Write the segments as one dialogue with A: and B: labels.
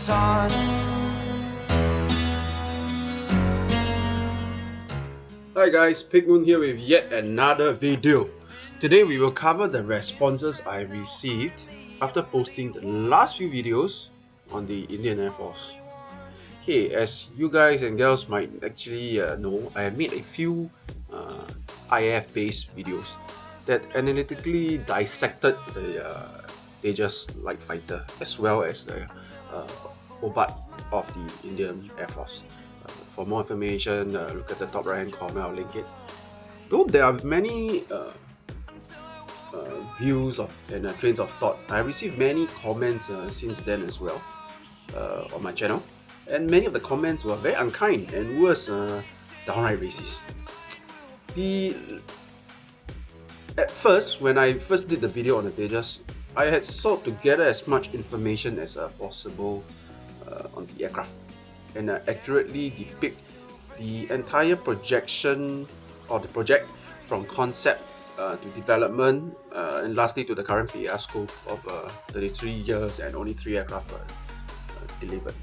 A: goes on.
B: Hi guys, Pigmoon here with yet another video. Today we will cover the responses I received after posting the last few videos on the Indian Air Force. Okay, as you guys and girls might actually know, I have made a few IAF based videos that analytically dissected the Tejas light fighter as well as the OBAT of the Indian Air Force. For more information, look at the top right hand corner, I'll link it. Though there are many views and trains of thought, I received many comments since then as well on my channel, and many of the comments were very unkind and worse, downright racist. At first, when I first did the video on the Tejas, I had sought to gather as much information as possible on the aircraft and accurately depict the entire projection or the project from concept to development and lastly to the current fiasco of 33 years and only 3 aircraft delivered.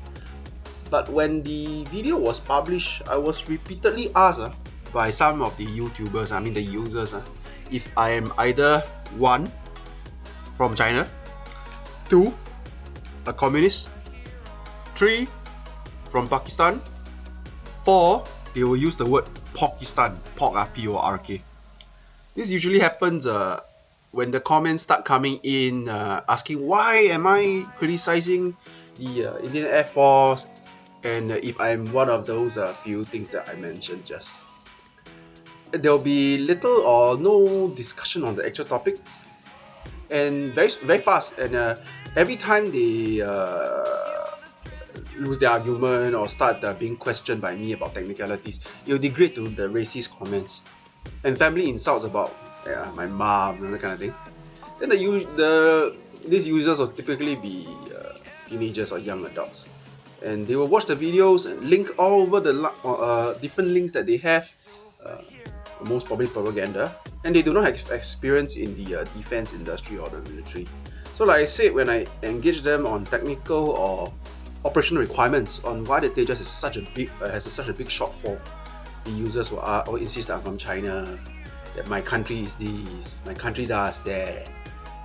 B: But when the video was published, I was repeatedly asked by some of the YouTubers, I mean the users, if I am either 1, from China, 2, a communist, 3, from Pakistan, 4, they will use the word Pokistan, Pork, P-O-R-K. This usually happens when the comments start coming in asking why am I criticizing the Indian Air Force and if I'm one of those few things that I mentioned just. There'll be little or no discussion on the actual topic and very fast, and every time they lose their argument or start being questioned by me about technicalities, it will degrade to the racist comments and family insults about my mom and that kind of thing. Then these users will typically be teenagers or young adults, and they will watch the videos and link all over the different links that they have, most probably propaganda, and they do not have experience in the defense industry or the military. So like I said, when I engage them on technical or operational requirements on why the Tejas is such a big shortfall, the users will insist that I'm from China, that my country is this, my country does that,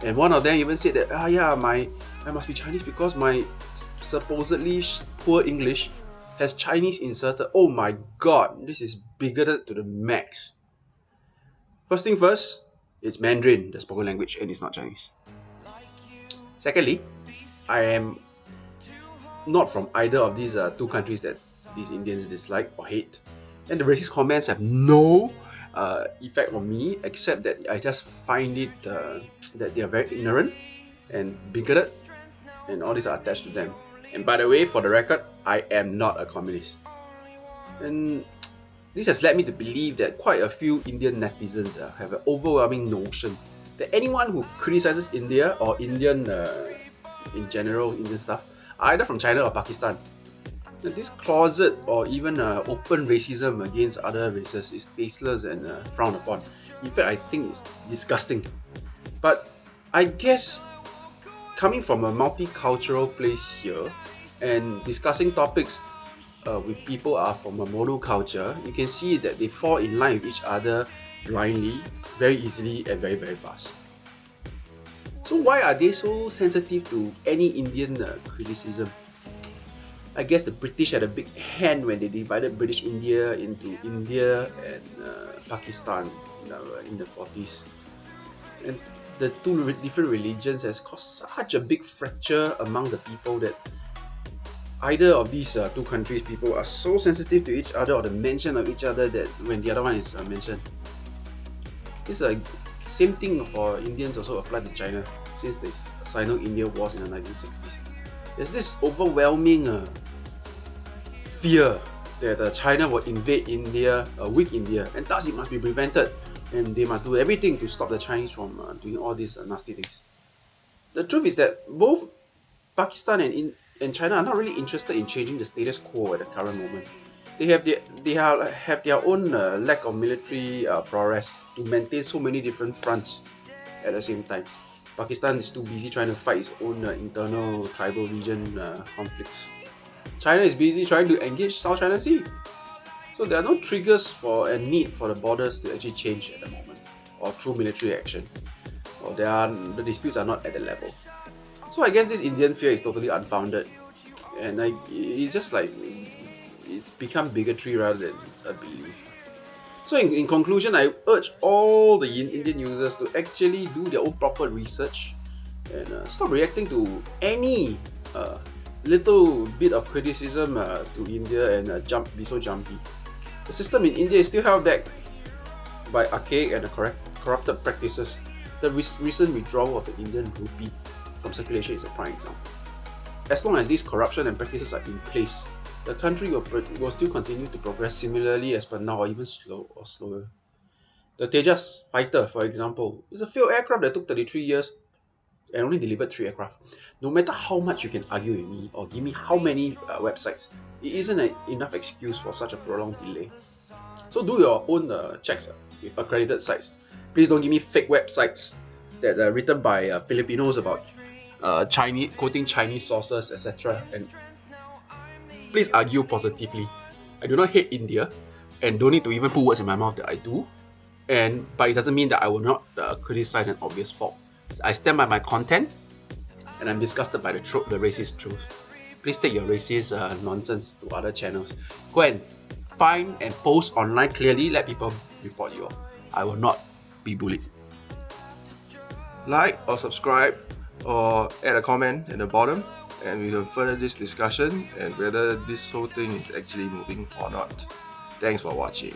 B: and one of them even said that I must be Chinese because my supposedly poor English has Chinese inserted. Oh my god, this is bigoted to the max. First thing first, it's Mandarin, the spoken language, and it's not Chinese. Secondly, I am not from either of these two countries that these Indians dislike or hate, and the racist comments have no effect on me except that I just find it that they are very ignorant and bigoted, and all these are attached to them. And by the way, for the record, I am not a communist, and this has led me to believe that quite a few Indian netizens have an overwhelming notion that anyone who criticizes India or Indian in general, Indian stuff, are either from China or Pakistan. Now, this closet or even open racism against other races is tasteless and frowned upon. In fact, I think it's disgusting. But I guess coming from a multicultural place here and discussing topics with people are from a monoculture, you can see that they fall in line with each other blindly, very easily and very fast. So why are they so sensitive to any Indian criticism? I guess the British had a big hand when they divided British India into India and Pakistan in the 40s. And the two different religions has caused such a big fracture among the people that either of these two countries' people are so sensitive to each other or the mention of each other that when the other one is mentioned. This same thing for Indians also applied to China since the Sino-India wars in the 1960s. There's this overwhelming fear that China will invade India, weak India, and thus it must be prevented, and they must do everything to stop the Chinese from doing all these nasty things. The truth is that both Pakistan and China are not really interested in changing the status quo at the current moment. They have their own lack of military prowess to maintain so many different fronts at the same time. Pakistan is too busy trying to fight its own internal tribal region conflicts. China is busy trying to engage South China Sea. So there are no triggers for a need for the borders to actually change at the moment, or through military action, or the disputes are not at the level. So I guess this Indian fear is totally unfounded, and it's just like it's become bigotry rather than a belief. So in conclusion, I urge all the Indian users to actually do their own proper research and stop reacting to any little bit of criticism to India and be so jumpy. The system in India is still held back by archaic and corrupted practices. The recent withdrawal of the Indian rupee from circulation is a prime example. As long as these corruption and practices are in place, the country will still continue to progress similarly as per now, or even slower. The Tejas fighter, for example, is a failed aircraft that took 33 years and only delivered 3 aircraft. No matter how much you can argue with me or give me how many websites, it isn't enough excuse for such a prolonged delay. So do your own checks with accredited sites. Please don't give me fake websites that are written by Filipinos about quoting Chinese sources, etc. And please argue positively. I do not hate India, and don't need to even put words in my mouth that I do. But it doesn't mean that I will not criticize an obvious fault. I stand by my content, and I'm disgusted by the racist truth. Please take your racist nonsense to other channels. Go and find and post online clearly. Let people report you. I will not be bullied.
A: Like or subscribe or add a comment at the bottom, and we will further this discussion and whether this whole thing is actually moving or not. Thanks for watching.